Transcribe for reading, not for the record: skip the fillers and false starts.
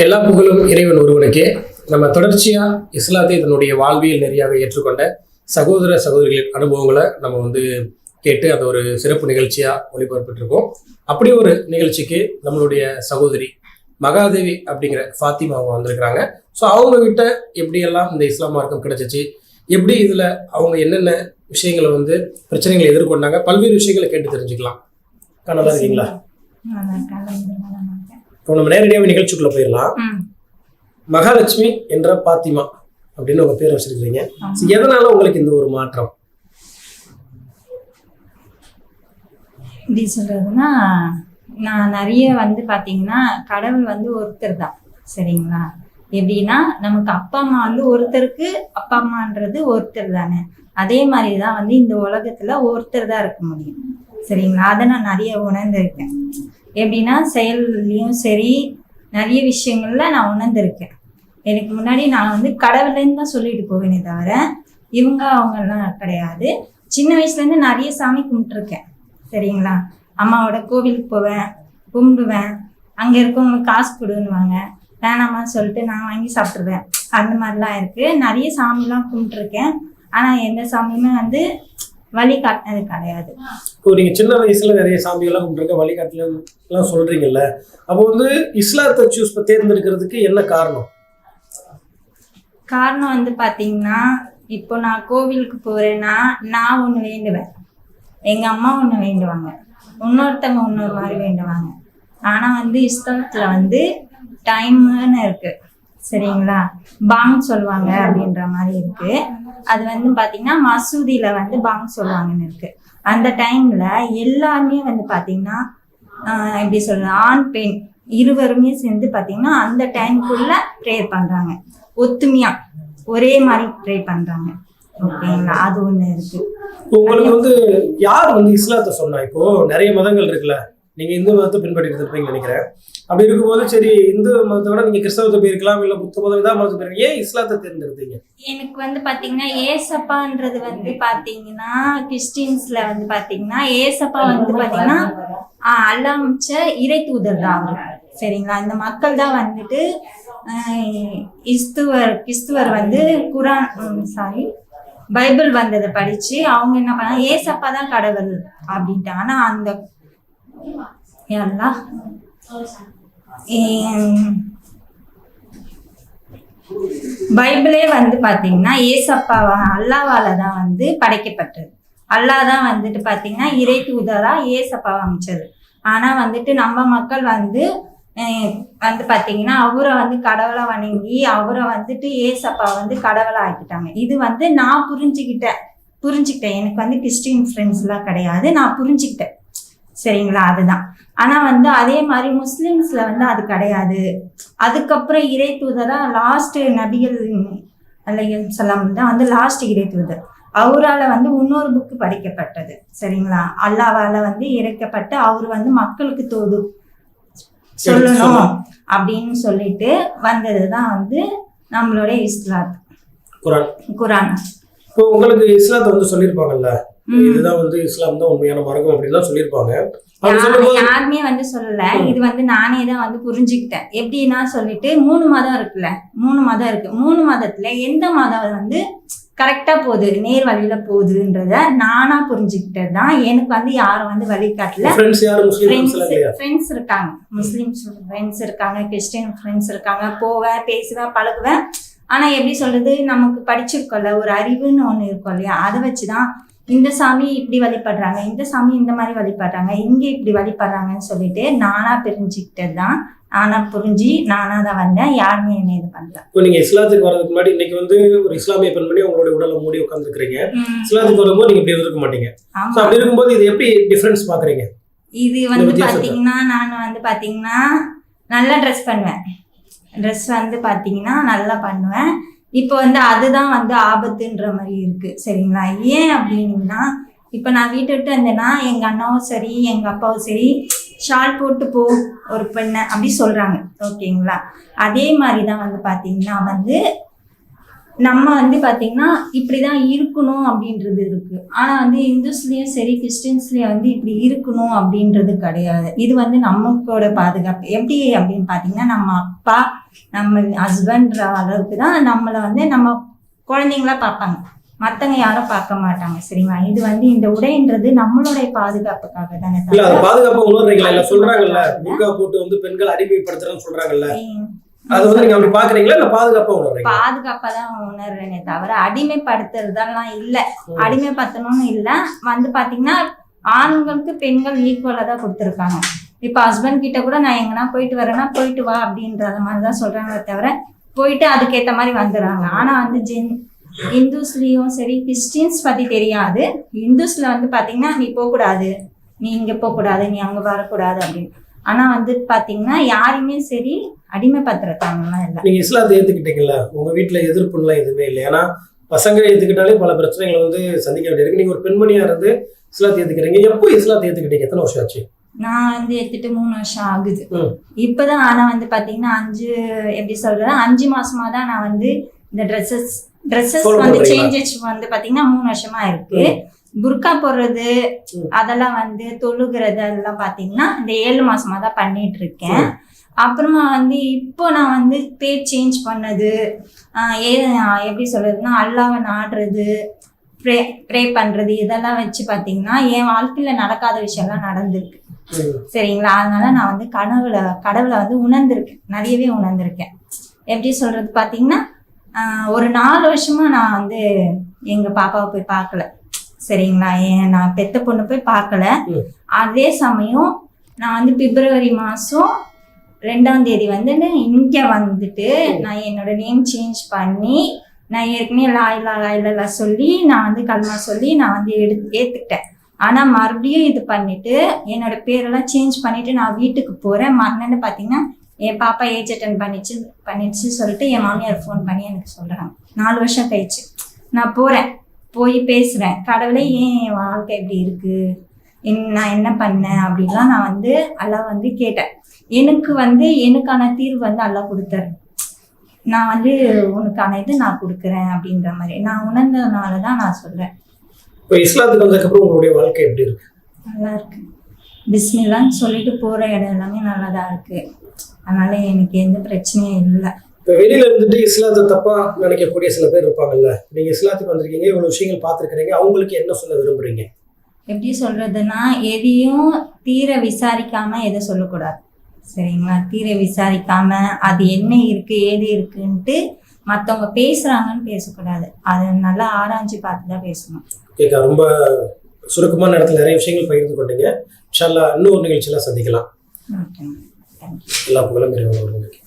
எல்லா புகழும் இறைவன் ஒருவனுக்கே. நம்ம தொடர்ச்சியா இஸ்லாத்தை தன்னுடைய வாழ்வியல் நெறியாக ஏற்றுக்கொண்ட சகோதர சகோதரிகளின் அனுபவங்களை நம்ம கேட்டு அதை ஒரு சிறப்பு நிகழ்ச்சியா ஒளிபரப்பிட்டிருக்கோம். அப்படி ஒரு நிகழ்ச்சிக்கு நம்மளுடைய சகோதரி மகாதேவி அப்படிங்கிற ஃபாத்திமா அவங்க வந்திருக்கிறாங்க. ஸோ அவங்க கிட்ட எப்படியெல்லாம் இந்த இஸ்லாம் மார்க்கம் கிடைச்சிச்சு, எப்படி இதுல அவங்க என்னென்ன விஷயங்களை பிரச்சனைகளை எதிர்கொண்டாங்க, பல்வேறு விஷயங்களை கேட்டு தெரிஞ்சுக்கலாம். நல்லா இருக்கீங்களா? நம்ம நேரடியாக நிகழ்ச்சிக்குள்ள போயிடலாம். மகாலட்சுமி என்ற பாத்திமா அப்படின்னு உங்க பேர் வச்சிருக்கீங்க. எதனால உங்களுக்கு இந்த ஒரு மாற்றம்? எப்படி சொல்றதுன்னா, நான் நிறைய பாத்தீங்கன்னா கடவுள் ஒருத்தர் தான், சரிங்களா? எப்படின்னா நமக்கு அப்பா அம்மா ஒருத்தருக்கு அப்பா அம்மான்றது ஒருத்தர் தானே. அதே மாதிரிதான் இந்த உலகத்துல ஒருத்தர் தான் இருக்க முடியும், சரிங்களா? அதை நான் நிறைய உணர்ந்திருக்கேன். எப்படின்னா செயல்லையும் சரி, நிறைய விஷயங்கள்ல நான் உணர்ந்திருக்கேன். எனக்கு முன்னாடி நான் கடவுள்லேருந்து தான் சொல்லிட்டு போவேனே தவிர அவங்கெல்லாம் கிடையாது. சின்ன வயசுலேருந்து நிறைய சாமி கும்பிட்டுருக்கேன், சரிங்களா? அம்மாவோட கோவிலுக்கு போவேன், கும்பிடுவேன். அங்கே இருக்கவங்களுக்கு காசு கொடுன்னுவாங்க, வேணாமா சொல்லிட்டு நான் வாங்கி சாப்பிட்ருவேன். அந்த மாதிரிலாம் இருக்குது. நிறைய சாமிலாம் கும்பிட்டுருக்கேன். ஆனால் எந்த சாமியுமே வழி காட்டினது கிடையாது. இப்போ நீங்க சின்ன வயசுல நிறைய சாமியெல்லாம் கும்பிட்டுருக்க, வழிகாட்டலாம் சொல்றீங்கல்ல, அப்போ இஸ்லாத்தை தேர்ந்தெடுக்கிறதுக்கு என்ன காரணம்? காரணம் பார்த்தீங்கன்னா, இப்போ நான் கோவிலுக்கு போறேன்னா நான் ஒன்று வேண்டுவேன், எங்க அம்மா ஒன்று வேண்டுவாங்க, இன்னொருத்தவங்க இன்னொரு மாதிரி வேண்டுவாங்க. ஆனால் இஸ்லாத்துல டைம்னு இருக்கு, சரிங்களா? பாங் சொல்லுவாங்க அப்படின்ற மாதிரி இருக்கு. அது பாத்தீங்கன்னா மசூதியில பாங் சொல்லுவாங்கன்னு இருக்கு. அந்த டைம்ல எல்லாருமே பாத்தீங்கன்னா எப்படி சொல்றது, ஆண் பெண் இருவருமே சேர்ந்து பாத்தீங்கன்னா அந்த டைம்குள்ள ப்ரேயர் பண்றாங்க, ஒத்துமையா ஒரே மாதிரி ப்ரே பண்றாங்க, ஓகேங்களா? அது ஒண்ணு இருக்கு. உங்களுக்கு யார் இஸ்லாத்தை சொன்னா? இப்போ நிறைய மதங்கள் இருக்குல்ல, நீங்க இந்து மதத்தை பின்பற்றிட்டு இருப்பீங்கன்னு நினைக்கிறேன். அப்படி இருக்கும்போது சரி, இந்து மதத்தை விட நீங்க கிறிஸ்தவத்தை போயிருக்கலாம், இல்ல புத்த மதம் தான் மதத்தை போயிருக்கீங்க, ஏன் இஸ்லாத்தை தேர்ந்தெடுத்தீங்க? எனக்கு பாத்தீங்கன்னா ஏசப்பான்றது பாத்தீங்கன்னா கிறிஸ்டின்ஸ்ல பாத்தீங்கன்னா ஏசப்பா பாத்தீங்கன்னா அல்லாஹ் அமைச்ச இறை தூதர் தான் அவரு, சரிங்களா? இந்த மக்கள் தான் கிறிஸ்துவர் குரான் பைபிள் வந்ததை படிச்சு அவங்க என்ன பண்ணாங்க, ஏசப்பா தான் கடவுள் அப்படின்ட்டு. ஆனா அந்த பைபிளே பாத்தீங்கன்னா ஏசப்பாவா அல்லாவால தான் படைக்கப்பட்டது. அல்லா தான் பாத்தீங்கன்னா இறை தூதரா ஏசப்பாவை அமைச்சது. ஆனா நம்ம மக்கள் பாத்தீங்கன்னா அவரை கடவுளா வணங்கி அவரை ஏசப்பா கடவுளா ஆக்கிட்டாங்க. இது நான் புரிஞ்சுக்கிட்டேன். எனக்கு கிறிஸ்டின் ஃப்ரெண்ட்ஸ் எல்லாம் கிடையாது, நான் புரிஞ்சுக்கிட்டேன், சரிங்களா? அதுதான். ஆனா அதே மாதிரி முஸ்லிம்ஸ்ல அது கிடையாது. அதுக்கப்புறம் இறை தூதரா லாஸ்ட் நபிகள் அலைஹிஸ்ஸலாம் தான் லாஸ்ட் இறை தூதர். அவரால் இன்னொரு புக்கு படிக்கப்பட்டது, சரிங்களா? அல்லாவால இறைக்கப்பட்டு அவர் மக்களுக்கு தோது சொல்லணும் அப்படின்னு சொல்லிட்டு வந்ததுதான் நம்மளுடைய இஸ்லாம் குரான். இப்போ உங்களுக்கு இஸ்லாத்தை சொல்லியிருப்பாங்கல்ல, இதுதான் இஸ்லாம் தான் உண்மையான மார்க்கம் அப்படின்னு சொல்லியிருப்பாங்க. யாருமே சொல்லல. இது நானே தான் புரிஞ்சுக்கிட்டேன். எப்படின்னா சொல்லிட்டு 3 மதம் இருக்குல்ல, 3 மதம் இருக்கு. 3 மதத்துல எந்த மதம் கரெக்டா போகுது, நேர் வழியில போகுதுன்றத நானா புரிஞ்சுக்கிட்டது தான். எனக்கு யாரும் வழிகாட்டல. ஃப்ரெண்ட்ஸ் இருக்காங்க, முஸ்லிம் ஃப்ரெண்ட்ஸ் இருக்காங்க, கிறிஸ்டின் ஃப்ரெண்ட்ஸ் இருக்காங்க. போவேன், பேசுவேன், பழகுவேன். ஆனா எப்படி சொல்றது, நமக்கு படிச்சிருக்கோம்ல, ஒரு அறிவுன்னு ஒண்ணு இருக்கும் இல்லையா, அதை வச்சுதான் இந்த சாமி இப்படி வழிபடுறாங்க, இந்த சாமி இந்த மாதிரி வழிபடுறாங்க, இங்க இப்படி வழிபடுறாங்கன்னு சொல்லிட்டு நானா தெரிஞ்சுக்கிட்டது தான். நானா புரிஞ்சு நானா தான் வந்தேன். யாருமே என்ன இது பண்ணல. இப்போ நீங்க இஸ்லாத்துக்கு வரதுக்கு முன்னாடி இன்னைக்கு ஒரு இஸ்லாமிய பெண்மணி உங்களுடைய உடலை மூடி உட்காந்துருக்கீங்க. இஸ்லாத்துக்கு வரும்போது நீங்க இப்படி இருக்க மாட்டீங்க. அப்படி இருக்கும்போது இது எப்படி டிஃபரன்ஸ் பாக்குறீங்க? இது பாத்தீங்கன்னா நான் பாத்தீங்கன்னா நல்லா ட்ரெஸ் பண்ணுவேன். ட்ரெஸ் பாத்தீங்கன்னா நல்லா பண்ணுவேன். இப்போ அதுதான் ஆபத்துன்ற மாதிரி இருக்கு, சரிங்களா? ஏன் அப்படின்னா, இப்போ நான் வீட்டை விட்டு வந்தேன்னா எங்க அண்ணாவும் சரி எங்க அப்பாவும் சரி ஷால் போட்டு போ ஒரு பெண்ணை அப்படி சொல்றாங்க, ஓகேங்களா? அதே மாதிரிதான் பாத்தீங்கன்னா நம்ம வந்து பாத்தீங்கன்னா இப்படிதான் இருக்கணும் அப்படின்றது இருக்கு. ஆனா வந்து இந்துஸ்லயும் சரி கிறிஸ்டின்ஸ்லயும் வந்து இப்படி இருக்கணும் அப்படின்றது கிடையாது. இது வந்து நமக்கோட பாதுகாப்பு. எப்படி அப்படின்னு பாத்தீங்கன்னா நம்ம அப்பா நம்ம ஹஸ்பண்ட்ற அளவுக்கு தான் நம்மளை வந்து நம்ம குழந்தைங்களா பார்ப்பாங்க, மத்தவங்க யாரும் பார்க்க மாட்டாங்க. சரிங்களா? இது வந்து இந்த உடைன்றது நம்மளுடைய பாதுகாப்புக்காக தானே. இல்ல அது பாதுகாப்பா உணர்றீங்களா? இல்ல சொல்றாங்கல்ல புர்கா போட்டு வந்து பெண்கள் அடிமைப்படுத்துறேன்னு சொல்றாங்கல்ல, அது வந்து நீங்க அப்படி பாக்குறீங்களா? இல்ல பாதுகாப்பா உணர்றீங்களா? பாதுகாப்பா தான் உணர்றேனே தவிர அடிமைப்படுத்துறதெல்லாம் இல்ல. அடிமைப்படுத்தணும்னு இல்ல. வந்து பாத்தீங்கன்னா ஆண்களுக்கு பெண்கள் ஈக்குவலா தான் கொடுத்துருக்காங்க. இப்ப ஹஸ்பண்ட் கிட்ட கூட நான் எங்கன்னா போயிட்டு வரேன்னா போயிட்டு வா அப்படின்றத மாதிரிதான் சொல்றாங்களே தவிர போயிட்டு அதுக்கேற்ற மாதிரி வந்துடுறாங்க. ஆனா வந்து இந்துஸ்லயும் சரி கிறிஸ்டின்ஸ் பத்தி தெரியாது. இந்துஸ்ல வந்து பாத்தீங்கன்னா நீ போகக்கூடாது, நீ இங்க போகக்கூடாது, நீ அங்க வரக்கூடாது அப்படின்னு. ஆனா வந்து பாத்தீங்கன்னா யாருமே சரி அடிமைப்படுத்துறதாங்கலாம் இல்லை. நீங்க இஸ்லாத்தை ஏத்துக்கிட்டீங்கல்ல, உங்க வீட்டுல எதிர்ப்புலாம் எதுவுமே இல்லை? ஏன்னா பசங்க ஏத்துக்கிட்டாலே பல பிரச்சனைகளை வந்து சந்திக்க வேண்டியிருக்கு. நீங்க ஒரு பெண்மணியா இருந்து இஸ்லாத்தை ஏத்துக்கிறீங்க. எப்போ இஸ்லாத்தை ஏத்துக்கிட்டீங்க? எத்தனை வருஷம் ஆச்சு? நான் வந்து எடுத்துட்டு 3 வருஷம் ஆகுது இப்பதான். ஆனா வந்து பாத்தீங்கன்னா 5 மாசமா தான் நான் வந்து இந்த ட்ரெஸ்ஸஸ் வந்து சேஞ்சஸ் வந்து பாத்தீங்கன்னா 3 வருஷமா இருக்கு. புர்கா போடுறது அதெல்லாம் வந்து தொழுகிறது அதெல்லாம் பாத்தீங்கன்னா இந்த 7 மாசமா தான் பண்ணிட்டு இருக்கேன். அப்புறமா வந்து இப்போ நான் வந்து பேர் சேஞ்ச் பண்ணது எப்படி சொல்றதுன்னா அல்லாவை நாடுறது, ப்ரே பண்றது, இதெல்லாம் வச்சு பாத்தீங்கன்னா என் வாழ்க்கையில நடக்காத விஷயம்லாம் நடந்திருக்கு. சரிங்களா? அதனால நான் வந்து கடவுளை வந்து உணர்ந்திருக்கேன், நிறையவே உணர்ந்திருக்கேன். எப்படி சொல்றது பாத்தீங்கன்னா ஒரு 4 வருஷமா நான் வந்து எங்க பாப்பாவை போய் பார்க்கல. சரிங்களா? நான் பெத்த பொண்ணு போய் பார்க்கல. அதே சமயம் நான் வந்து பிப்ரவரி மாசம் 2ஆம் தேதி வந்து இங்க வந்துட்டு நான் என்னோட நேம் சேஞ்ச் பண்ணி நான் ஏற்கனவே லாயிலா சொல்லி நான் வந்து கல்மா சொல்லி நான் வந்து ஏத்துக்கிட்டேன். ஆனா மறுபடியும் இது பண்ணிட்டு என்னோட பேரெல்லாம் சேஞ்ச் பண்ணிட்டு நான் வீட்டுக்கு போறேன். மறுநாள் பாத்தீங்கன்னா என் பாப்பா ஏஜ் அட்டன் பண்ணிடுச்சு சொல்லிட்டு என் மாமியார் ஃபோன் பண்ணி எனக்கு சொல்றாங்க. 4 வருஷம் கழிச்சு நான் போறேன், போய் பேசுறேன். கடவுளே ஏன் என் வாழ்க்கை எப்படி இருக்கு, நான் என்ன பண்ணேன் அப்படின்லாம் நான் வந்து அல்லாஹ் வந்து கேட்டேன். எனக்கு வந்து எனக்கான தீர்வு வந்து அல்லாஹ் கொடுத்தாரு. நான் வந்து உனக்கான இது நான் கொடுக்குறேன் அப்படின்ற மாதிரி நான் உணர்ந்ததுனால தான் நான் சொல்றேன். இப்போ இஸ்லாத்துக்கு வந்ததுக்கப்புறம் உங்களுடைய வாழ்க்கை எப்படி இருக்கு? நல்லா இருக்கு. பிஸ்மில்லான்னு சொல்லிட்டு போற இடம் எல்லாமே நல்லதா இருக்கு. அதனால எனக்கு எந்த பிரச்சனையும் இல்லை. இப்போ வெளியில இருந்துட்டு இஸ்லாத்தை தப்பா நினைக்கக்கூடிய சில பேர் இருப்பாங்கல்ல, நீங்க இஸ்லாத்துக்கு வந்திருக்கீங்க, இவ்வளவு விஷயங்கள் பார்த்துருக்கிறீங்க, அவங்களுக்கு என்ன சொல்ல விரும்புறீங்க? எப்படி சொல்றதுன்னா எதையும் தீர விசாரிக்காம எதை சொல்லக்கூடாது. சரிங்களா? தீர விசாரிக்காம அது என்ன இருக்கு ஏது இருக்குன்ட்டு மற்றவங்க பேசுறாங்கன்னு பேசக்கூடாது. அதை நல்லா ஆராய்ச்சி பார்த்து தான் பேசணும். கேட்க ரொம்ப சுருக்கமான நேரத்தில் நிறைய விஷயங்கள் பகிர்ந்து கொண்டீங்க. இன்ஷா அல்லாஹ் இன்னொரு நிகழ்ச்சியில சந்திக்கலாம். Okay, thank you. எல்லா புகழும் இறைவனுக்கு.